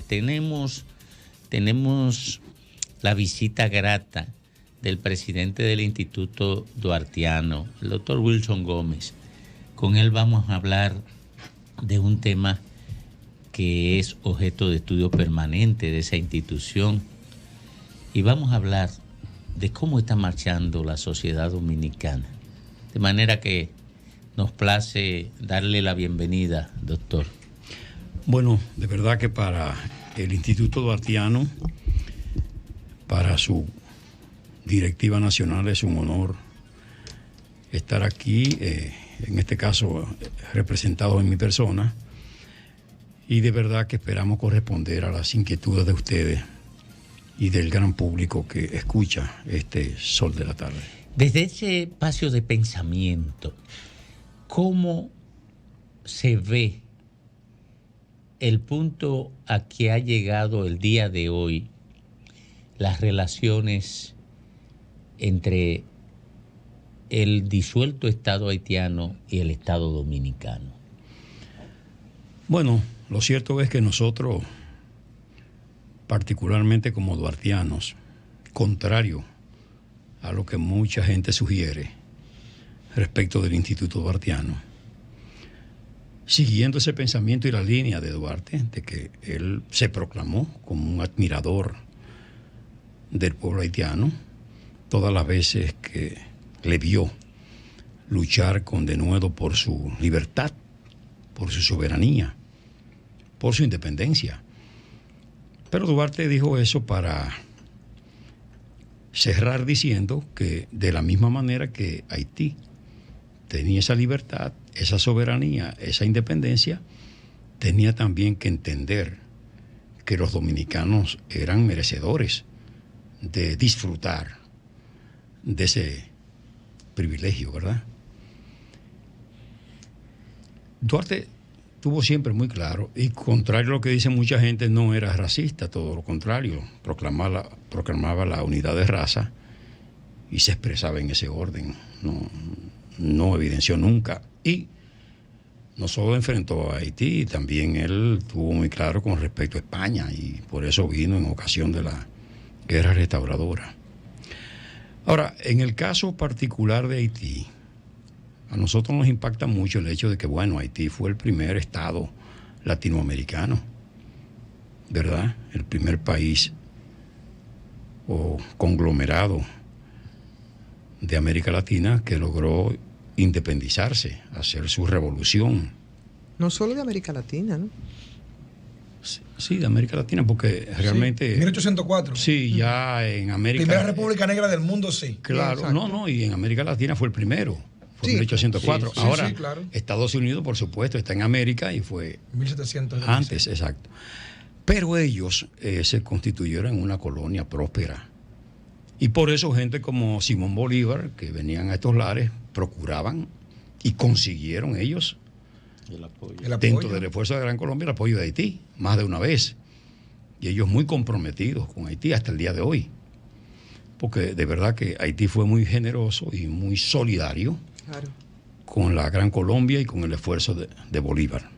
Tenemos la visita grata del presidente del Instituto Duartiano, el doctor Wilson Gómez. Con él vamos a hablar de un tema que es objeto de estudio permanente de esa institución, y vamos a hablar de cómo está marchando la sociedad dominicana. De manera que nos place darle la bienvenida, doctor. Bueno, de verdad que para el Instituto Duartiano, para su directiva nacional, es un honor estar aquí, en este caso representado en mi persona, y de verdad que esperamos corresponder a las inquietudes de ustedes y del gran público que escucha este Sol de la Tarde. Desde ese espacio de pensamiento, ¿cómo se ve el punto a que ha llegado el día de hoy las relaciones entre el disuelto Estado haitiano y el Estado dominicano? Bueno, lo cierto es que nosotros, particularmente como duartianos, contrario a lo que mucha gente sugiere respecto del Instituto Duartiano, siguiendo ese pensamiento y la línea de Duarte, de que él se proclamó como un admirador del pueblo haitiano, todas las veces que le vio luchar con denuedo por su libertad, por su soberanía, por su independencia. Pero Duarte dijo eso para cerrar diciendo que de la misma manera que Haití tenía esa libertad, esa soberanía, esa independencia, tenía también que entender que los dominicanos eran merecedores de disfrutar de ese privilegio, ¿verdad? Duarte tuvo siempre muy claro, y contrario a lo que dice mucha gente, no era racista, todo lo contrario, proclamaba la unidad de raza y se expresaba en ese orden, no evidenció nunca. Y no solo enfrentó a Haití, también él tuvo muy claro con respecto a España, y por eso vino en ocasión de la guerra restauradora. Ahora, en el caso particular de Haití, a nosotros nos impacta mucho el hecho de que, bueno, Haití fue el primer estado latinoamericano, ¿verdad? El primer país o conglomerado de América Latina que logró independizarse, hacer su revolución. No solo de América Latina, ¿no? Sí, de América Latina, porque realmente... Sí, 1804. Sí, ya en América... Primera república negra del mundo, sí. Claro, Exacto. y en América Latina fue el primero. Fue en Sí, 1804. sí, Ahora, sí, claro. Estados Unidos, por supuesto, está en América y fue 1700. antes, exacto. Pero ellos se constituyeron en una colonia próspera. Y por eso gente como Simón Bolívar, que venían a estos lares, procuraban y consiguieron ellos, El apoyo. dentro del esfuerzo de Gran Colombia, el apoyo de Haití, más de una vez. Y ellos muy comprometidos con Haití hasta el día de hoy. Porque de verdad que Haití fue muy generoso y muy solidario, Claro. con la Gran Colombia y con el esfuerzo de Bolívar.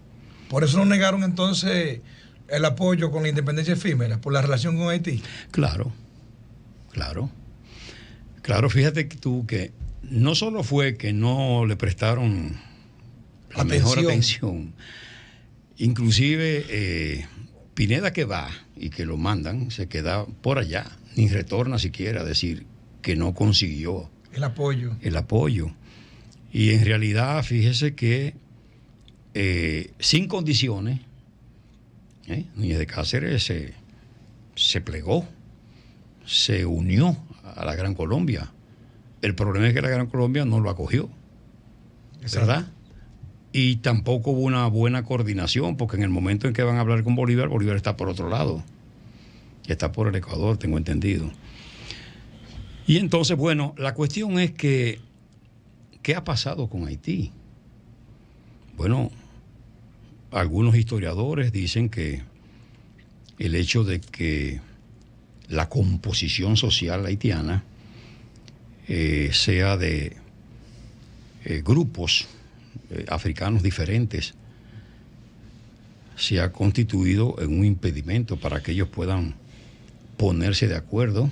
Por eso no negaron entonces el apoyo con la independencia efímera, por la relación con Haití. Claro, fíjate tú que no solo fue que no le prestaron la mejor atención, inclusive Pineda, que va y que lo mandan, se queda por allá, ni retorna siquiera a decir que no consiguió El apoyo. Y en realidad, fíjese que sin condiciones, Núñez de Cáceres se plegó, se unió a la Gran Colombia. El problema es que la Gran Colombia no lo acogió, ¿verdad? Y tampoco hubo una buena coordinación, porque en el momento en que van a hablar con Bolívar, Bolívar está por otro lado, y está por el Ecuador, tengo entendido. Y entonces, bueno, la cuestión es que, ¿qué ha pasado con Haití? Bueno, algunos historiadores dicen que el hecho de que la composición social haitiana sea de grupos africanos diferentes, se ha constituido en un impedimento para que ellos puedan ponerse de acuerdo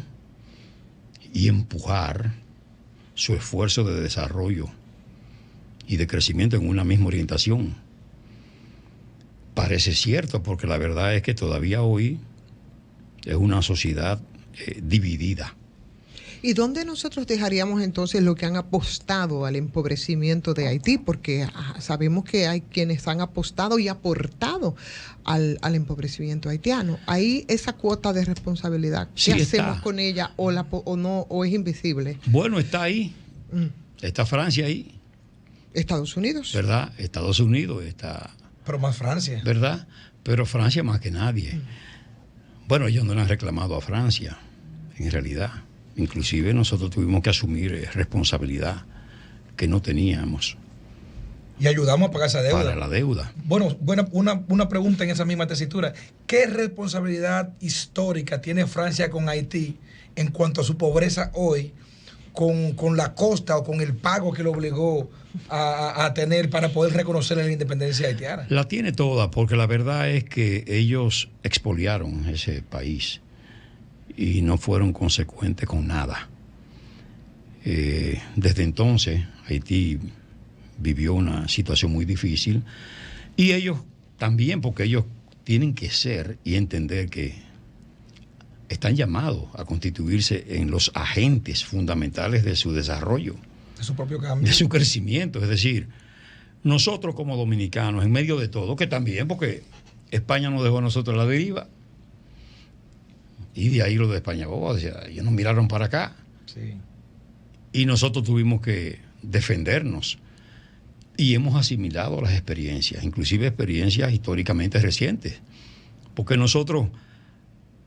y empujar su esfuerzo de desarrollo y de crecimiento en una misma orientación. Parece cierto, porque la verdad es que todavía hoy es una sociedad dividida. ¿Y dónde nosotros dejaríamos entonces lo que han apostado al empobrecimiento de Haití? Porque sabemos que hay quienes han apostado y aportado al empobrecimiento haitiano. Ahí esa cuota de responsabilidad, ¿qué hacemos con ella o no, o es invisible? Bueno, está ahí. Está Francia ahí. Estados Unidos. ¿Verdad? Estados Unidos está... Pero más Francia. ¿Verdad? Pero Francia más que nadie. Bueno, ellos no le han reclamado a Francia, en realidad. Inclusive nosotros tuvimos que asumir responsabilidad que no teníamos. Y ayudamos a pagar esa deuda. Para la deuda. Bueno, una pregunta en esa misma tesitura. ¿Qué responsabilidad histórica tiene Francia con Haití en cuanto a su pobreza hoy, con la costa o con el pago que lo obligó a tener para poder reconocer la independencia haitiana? La tiene toda, porque la verdad es que ellos expoliaron ese país y no fueron consecuentes con nada. Desde entonces, Haití vivió una situación muy difícil y ellos también, porque ellos tienen que ser y entender que están llamados a constituirse en los agentes fundamentales de su desarrollo, De su propio cambio. de su crecimiento. Es decir, nosotros como dominicanos, en medio de todo, que también, porque España nos dejó a nosotros a la deriva, y de ahí lo de España Boba, o sea, ellos nos miraron para acá. Sí. Y nosotros tuvimos que defendernos. Y hemos asimilado las experiencias, inclusive experiencias históricamente recientes. Porque nosotros,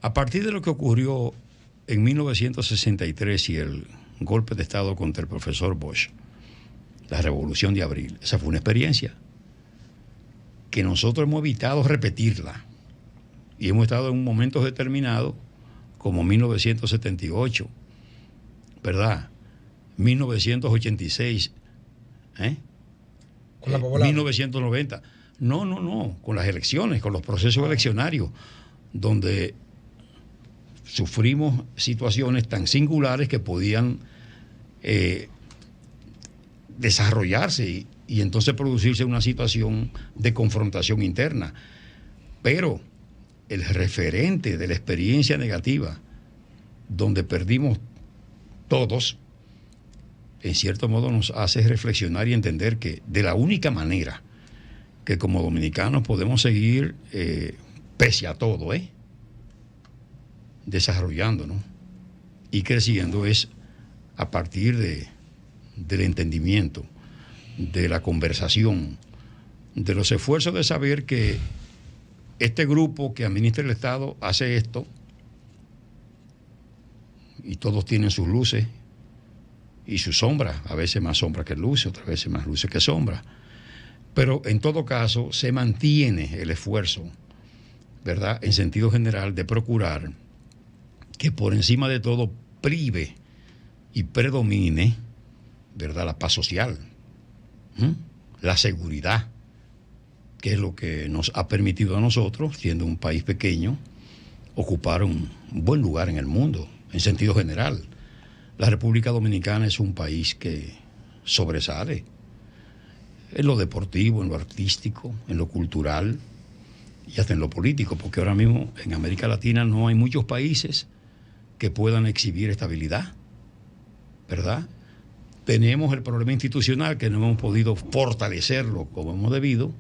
a partir de lo que ocurrió en 1963 y el golpe de Estado contra el profesor Bosch, la Revolución de Abril, esa fue una experiencia que nosotros hemos evitado repetirla. Y hemos estado en momentos determinados, como 1978, ¿verdad? 1986, Con la popular. 1990. No, con las elecciones, con los procesos eleccionarios, donde sufrimos situaciones tan singulares que podían desarrollarse y entonces producirse una situación de confrontación interna. Pero el referente de la experiencia negativa, donde perdimos todos, en cierto modo nos hace reflexionar y entender que de la única manera que como dominicanos podemos seguir, pese a todo, desarrollándonos y creciendo, es a partir del entendimiento, de la conversación, de los esfuerzos de saber que este grupo que administra el Estado hace esto y todos tienen sus luces y sus sombras, a veces más sombras que luces, otras veces más luces que sombras. Pero en todo caso se mantiene el esfuerzo, ¿verdad?, en sentido general, de procurar que por encima de todo prive y predomine, ¿verdad?, la paz social, la seguridad, que es lo que nos ha permitido a nosotros, siendo un país pequeño, ocupar un buen lugar en el mundo, en sentido general. La República Dominicana es un país que sobresale en lo deportivo, en lo artístico, en lo cultural y hasta en lo político, porque ahora mismo en América Latina no hay muchos países que puedan exhibir estabilidad, ¿verdad? Tenemos el problema institucional que no hemos podido fortalecerlo como hemos debido,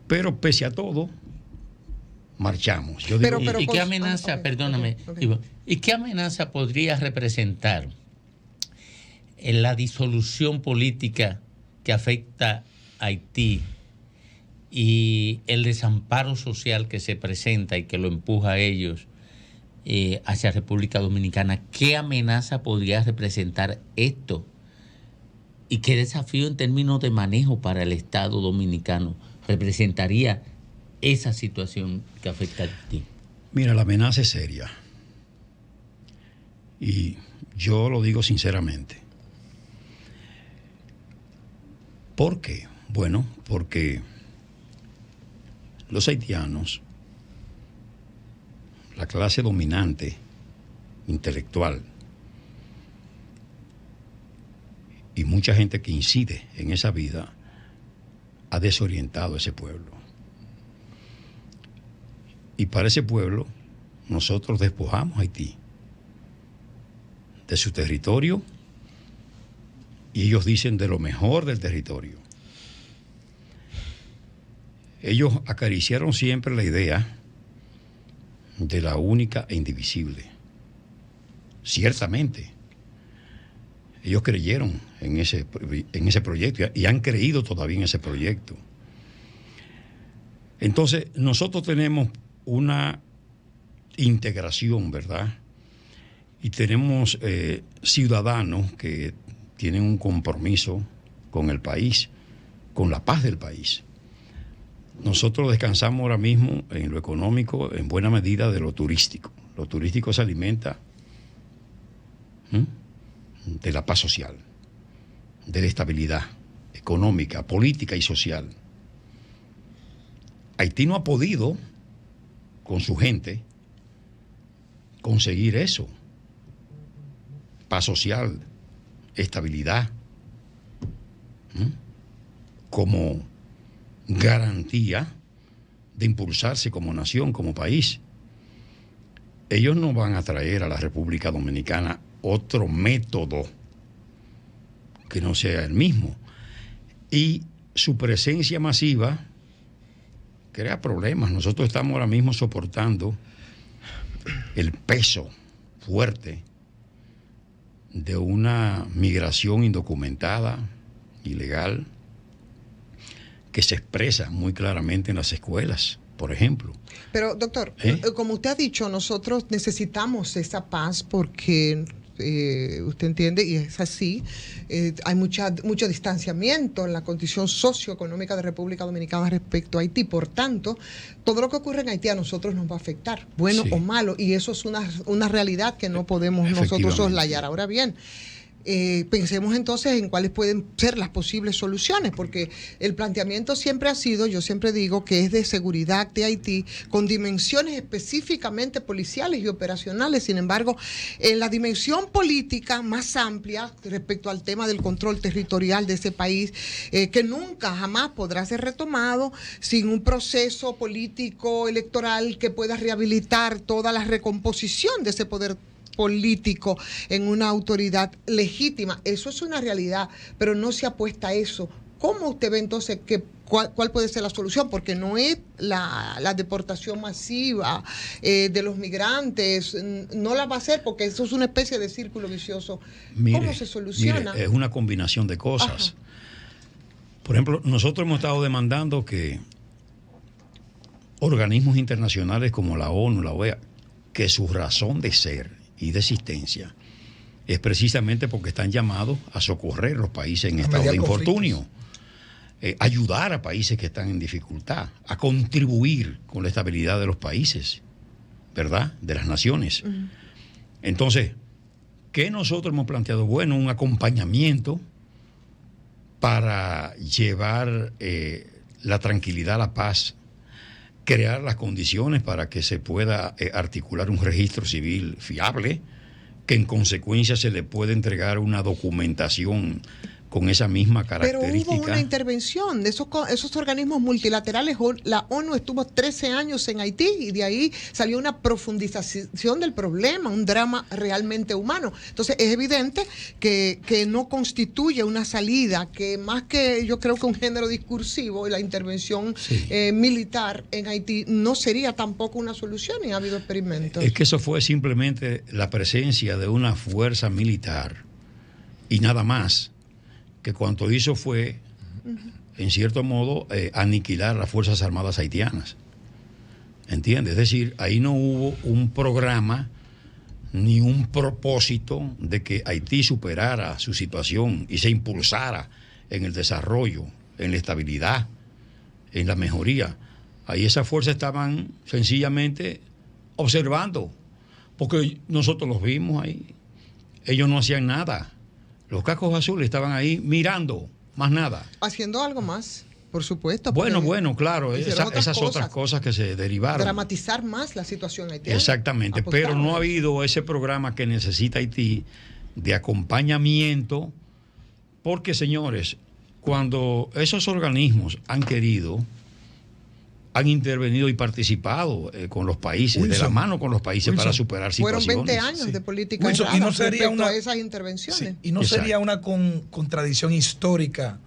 pero pese a todo, marchamos. Yo digo, ¿Y qué amenaza, perdóname, okay. ¿Y qué amenaza podría representar en la disolución política que afecta a Haití y el desamparo social que se presenta y que lo empuja a ellos hacia República Dominicana? ¿Qué amenaza podría representar esto? ¿Y qué desafío en términos de manejo para el Estado dominicano representaría esa situación que afecta a Haití? Mira, la amenaza es seria. Y yo lo digo sinceramente. ¿Por qué? Bueno, porque los haitianos, la clase dominante, intelectual, y mucha gente que incide en esa vida, ha desorientado a ese pueblo. Y para ese pueblo, nosotros despojamos a Haití de su territorio, y ellos dicen de lo mejor del territorio. Ellos acariciaron siempre la idea de la única e indivisible. Ciertamente, ellos creyeron en ese proyecto y han creído todavía en ese proyecto. Entonces, nosotros tenemos una integración, ¿verdad? Y tenemos ciudadanos que tienen un compromiso con el país, con la paz del país. Nosotros descansamos ahora mismo en lo económico, en buena medida, de lo turístico. Lo turístico se alimenta de la paz social, de la estabilidad económica, política y social. Haití no ha podido, con su gente, conseguir eso. Paz social, estabilidad, como garantía de impulsarse como nación, como país. Ellos no van a traer a la República Dominicana otro método que no sea el mismo. Y su presencia masiva crea problemas. Nosotros estamos ahora mismo soportando el peso fuerte de una migración indocumentada, ilegal, que se expresa muy claramente en las escuelas, por ejemplo. Pero, doctor, como usted ha dicho, nosotros necesitamos esa paz porque usted entiende, y es así, hay mucho distanciamiento en la condición socioeconómica de República Dominicana respecto a Haití. Por tanto, todo lo que ocurre en Haití a nosotros nos va a afectar, bueno o malo, y eso es una realidad que no podemos nosotros soslayar. Ahora bien, pensemos entonces en cuáles pueden ser las posibles soluciones, porque el planteamiento siempre ha sido, yo siempre digo, que es de seguridad de Haití con dimensiones específicamente policiales y operacionales. Sin embargo, en la dimensión política más amplia respecto al tema del control territorial de ese país, que nunca jamás podrá ser retomado sin un proceso político electoral que pueda rehabilitar toda la recomposición de ese poder político en una autoridad legítima. Eso es una realidad, pero no se apuesta a eso. ¿Cómo usted ve entonces cuál puede ser la solución? Porque no es la deportación masiva de los migrantes, no la va a hacer porque eso es una especie de círculo vicioso. ¿Cómo se soluciona? Mire, es una combinación de cosas. Ajá. Por ejemplo, nosotros hemos estado demandando que organismos internacionales como la ONU, la OEA, que su razón de ser y de existencia es precisamente porque están llamados a socorrer los países en estado de infortunio, ayudar a países que están en dificultad, a contribuir con la estabilidad de los países, ¿verdad?, de las naciones. Entonces, ¿qué nosotros hemos planteado? Bueno, un acompañamiento para llevar la tranquilidad, la paz, crear las condiciones para que se pueda articular un registro civil fiable, que en consecuencia se le pueda entregar una documentación con esa misma característica. Pero hubo una intervención de esos organismos multilaterales. La ONU estuvo 13 años en Haití y de ahí salió una profundización del problema, un drama realmente humano. Entonces es evidente que no constituye una salida, que más que yo creo que un género discursivo, la intervención militar en Haití no sería tampoco una solución, y ha habido experimentos. Es que eso fue simplemente la presencia de una fuerza militar y nada más, que cuanto hizo fue, en cierto modo, aniquilar las Fuerzas Armadas haitianas. ¿Entiendes? Es decir, ahí no hubo un programa ni un propósito de que Haití superara su situación y se impulsara en el desarrollo, en la estabilidad, en la mejoría. Ahí esas fuerzas estaban sencillamente observando, porque nosotros los vimos ahí. Ellos no hacían nada. Los cascos azules estaban ahí mirando, más nada. Haciendo algo más. por supuesto. Bueno, claro, esas cosas. otras cosas que se derivaron. Dramatizar más la situación haitiana. Exactamente, pero no ha habido ese programa que necesita Haití de acompañamiento, porque, señores, cuando esos organismos han querido, han intervenido y participado con los países, Wilson, de la mano con los países, Wilson, para superar situaciones. Fueron 20 años de política Wilson, y no sería a esas intervenciones. Y no sería una contradicción histórica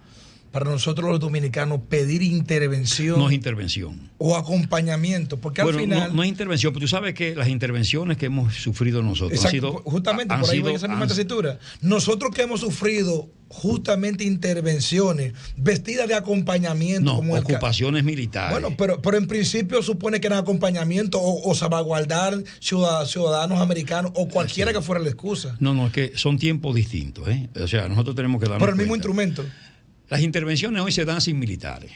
para nosotros los dominicanos pedir intervención. No es intervención. O acompañamiento, porque al final... No es intervención, pero tú sabes que las intervenciones que hemos sufrido nosotros han sido... Justamente, por ahí va esa misma tesitura. Nosotros que hemos sufrido justamente intervenciones vestidas de acompañamiento. No, como ocupaciones militares. Bueno, pero en principio supone que eran acompañamiento o salvaguardar ciudadanos americanos o cualquiera que fuera la excusa. No, es que son tiempos distintos, ¿eh? O sea, nosotros tenemos que darnos por el cuenta. mismo instrumento. Las intervenciones hoy se dan sin militares.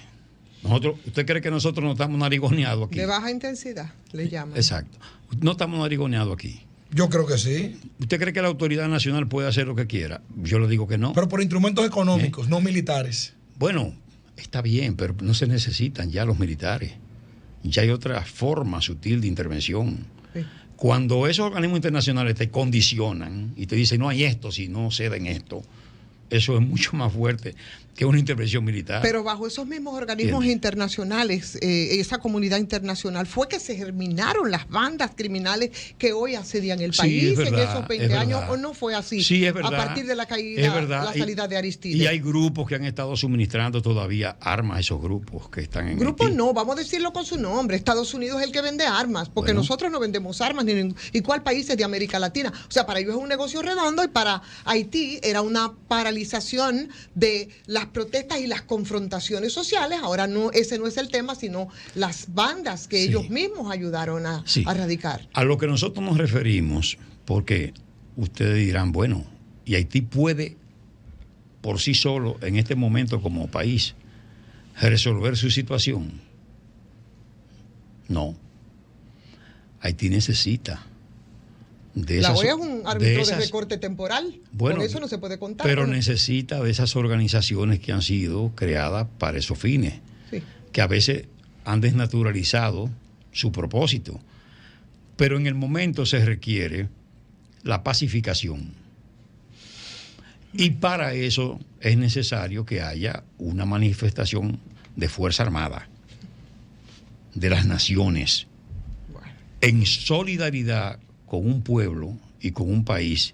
¿Usted cree que nosotros no estamos narigoneados aquí? De baja intensidad, le llaman. Exacto. No estamos narigoneados aquí. Yo creo que sí. ¿Usted cree que la autoridad nacional puede hacer lo que quiera? Yo le digo que no. Pero por instrumentos económicos, no militares. Bueno, está bien, pero no se necesitan ya los militares. Ya hay otra forma sutil de intervención. Sí. Cuando esos organismos internacionales te condicionan y te dicen no hay esto si no ceden esto, eso es mucho más fuerte que una intervención militar. Pero bajo esos mismos organismos internacionales, esa comunidad internacional, fue que se germinaron las bandas criminales que hoy asedian el país en esos 20 años, ¿o no fue así? Sí, es verdad. A partir de la caída, la salida de Aristides. Y hay grupos que han estado suministrando todavía armas a esos grupos que están en Grupos Haití. No, vamos a decirlo con su nombre. Estados Unidos es el que vende armas, porque nosotros no vendemos armas, ¿y cuál países de América Latina? O sea, para ellos es un negocio redondo y para Haití era una paralización de las protestas y las confrontaciones sociales. Ahora ese no es el tema, sino las bandas que ellos mismos ayudaron a erradicar. A lo que nosotros nos referimos, porque ustedes dirán, bueno, y Haití puede por sí solo en este momento como país resolver su situación. No. Haití necesita la OEA es un árbitro de recorte temporal. Bueno, con eso no se puede contar. Pero necesita de esas organizaciones que han sido creadas para esos fines, que a veces han desnaturalizado su propósito. Pero en el momento se requiere la pacificación. Y para eso es necesario que haya una manifestación de fuerza armada de las naciones en solidaridad con un pueblo y con un país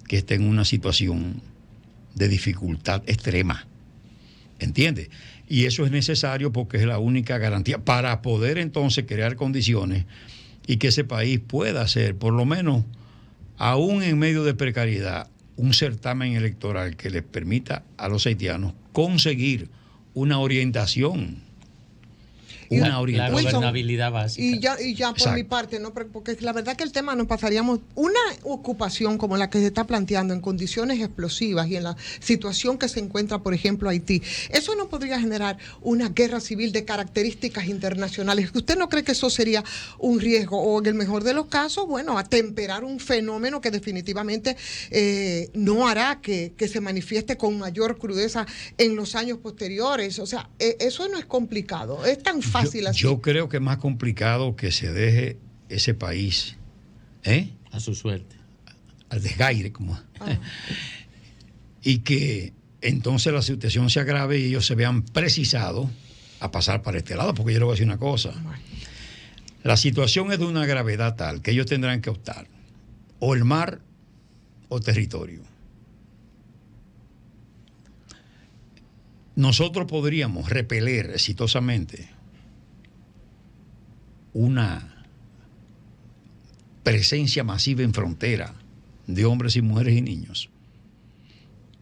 que esté en una situación de dificultad extrema. ¿Entiende? Y eso es necesario porque es la única garantía para poder entonces crear condiciones y que ese país pueda hacer, por lo menos, aún en medio de precariedad, un certamen electoral que les permita a los haitianos conseguir una orientación. La gobernabilidad básica. Y ya por mi parte, ¿no? Porque la verdad que el tema nos pasaríamos una ocupación como la que se está planteando en condiciones explosivas y en la situación que se encuentra, por ejemplo, Haití. Eso no podría generar una guerra civil de características internacionales. ¿Usted no cree que eso sería un riesgo? O en el mejor de los casos, bueno, atemperar un fenómeno que definitivamente no hará que se manifieste con mayor crudeza en los años posteriores. O sea, eso no es complicado. Es tan fácil. Yo creo que es más complicado que se deje ese país a su suerte, al desgaire, y que entonces la situación se agrave y ellos se vean precisados a pasar para este lado, porque yo le voy a decir una cosa. La situación es de una gravedad tal que ellos tendrán que optar o el mar o territorio. Nosotros podríamos repeler exitosamente una presencia masiva en frontera de hombres y mujeres y niños.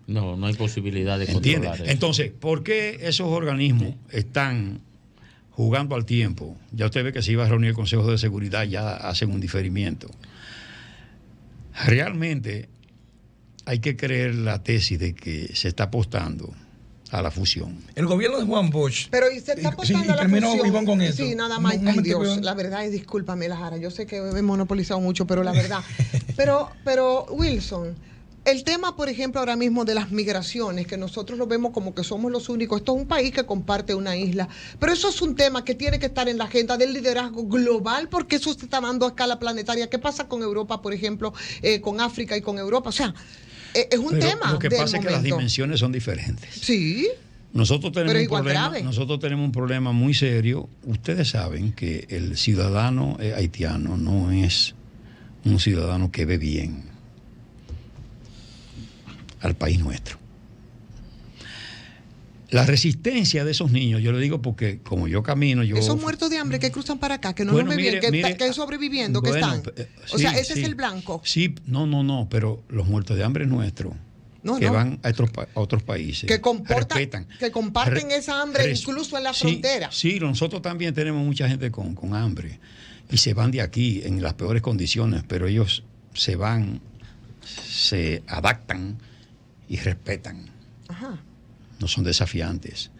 No hay posibilidad de controlar eso. Entonces, ¿por qué esos organismos están jugando al tiempo? Ya usted ve que se iba a reunir el Consejo de Seguridad, ya hacen un diferimiento. Realmente hay que creer la tesis de que se está apostando a la fusión. El gobierno de Juan Bosch. Pero y se está apostando a la fusión. Iván con eso. Sí, nada más. Ay, Dios, la verdad es, discúlpame, Lajara, yo sé que he monopolizado mucho, pero la verdad. pero Wilson, El tema, por ejemplo, ahora mismo de las migraciones, que nosotros lo vemos como que somos los únicos. Esto es un país que comparte una isla, pero eso es un tema que tiene que estar en la agenda del liderazgo global, porque eso se está dando a escala planetaria. ¿Qué pasa con Europa, por ejemplo, con África y con Europa? O sea, es un tema. Lo que pasa es que las dimensiones son diferentes. Sí. Nosotros tenemos un problema muy serio. Ustedes saben que el ciudadano haitiano no es un ciudadano que ve bien al país nuestro. La resistencia de esos niños, yo le digo porque como yo camino, esos muertos de hambre que cruzan para acá, que no lo ven bien, que sobreviviendo, que están. O sea, ese es el blanco. Sí, no, pero los muertos de hambre nuestros, van a otros países, que comparten esa hambre incluso en la frontera. Sí, nosotros también tenemos mucha gente con hambre y se van de aquí en las peores condiciones, pero ellos se van, se adaptan y respetan. Ajá. No son desafiantes.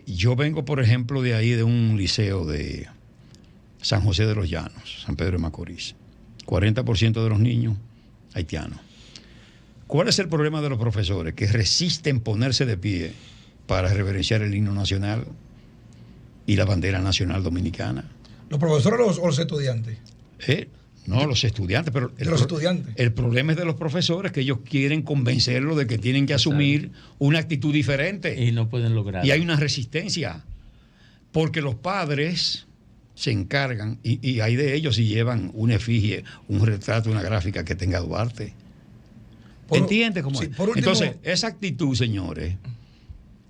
Yo vengo, por ejemplo, de ahí, de un liceo de San José de los Llanos, San Pedro de Macorís. 40% de los niños haitianos. ¿Cuál es el problema de los profesores? Que resisten ponerse de pie para reverenciar el himno nacional y la bandera nacional dominicana. ¿Los profesores o los estudiantes? No, los estudiantes, pero el problema es de los profesores, que ellos quieren convencerlos de que tienen que asumir una actitud diferente. Y no pueden lograrlo. Y hay una resistencia, porque los padres se encargan, y hay de ellos si llevan una efigie, un retrato, una gráfica que tenga Duarte. ¿Entiendes cómo es? Entonces, esa actitud, señores,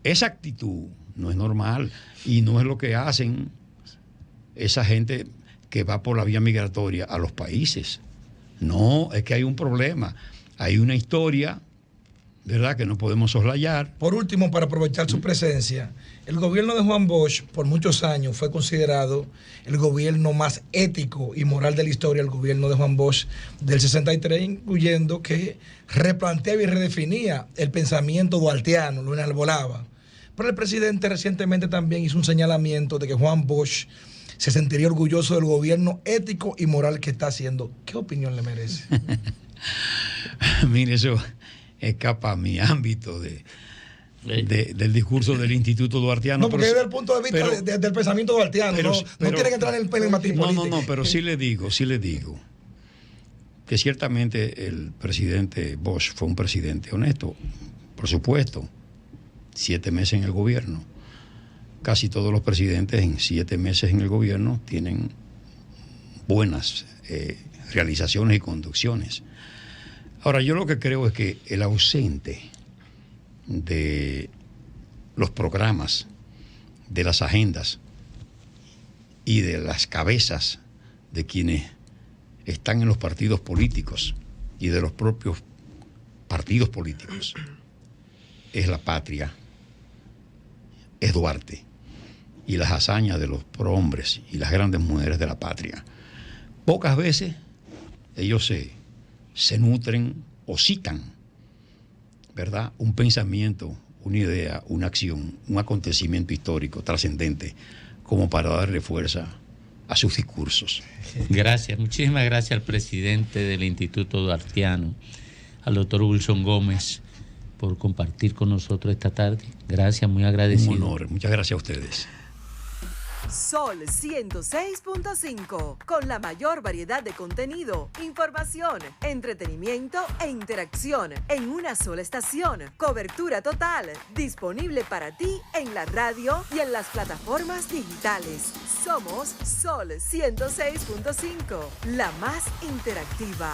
esa actitud no es normal y no es lo que hacen esa gente que va por la vía migratoria a los países. No, es que hay un problema. Hay una historia, ¿verdad?, que no podemos soslayar. Por último, para aprovechar su presencia, el gobierno de Juan Bosch por muchos años fue considerado el gobierno más ético y moral de la historia, el gobierno de Juan Bosch del 63, incluyendo que replanteaba y redefinía el pensamiento duartiano, lo enarbolaba. Pero el presidente recientemente también hizo un señalamiento de que Juan Bosch se sentiría orgulloso del gobierno ético y moral que está haciendo. ¿Qué opinión le merece? Mire, eso escapa a mi ámbito del discurso del Instituto Duartiano. No, porque desde el punto de vista del pensamiento duartiano, no quieren entrar en el pragmatismo político. No, pero sí le digo que ciertamente el presidente Bosch fue un presidente honesto, por supuesto, 7 meses en el gobierno. Casi todos los presidentes en 7 meses en el gobierno tienen buenas realizaciones y conducciones. Ahora, yo lo que creo es que el ausente de los programas, de las agendas y de las cabezas de quienes están en los partidos políticos y de los propios partidos políticos es la patria, es Duarte y las hazañas de los prohombres y las grandes mujeres de la patria. Pocas veces ellos se nutren o citan, ¿verdad?, un pensamiento, una idea, una acción, un acontecimiento histórico trascendente como para darle fuerza a sus discursos. Gracias, muchísimas gracias al presidente del Instituto Duartiano, al doctor Wilson Gómez, por compartir con nosotros esta tarde. Gracias, muy agradecido. Un honor, muchas gracias a ustedes. Sol 106.5, con la mayor variedad de contenido, información, entretenimiento e interacción en una sola estación. Cobertura total, disponible para ti en la radio y en las plataformas digitales. Somos Sol 106.5, la más interactiva.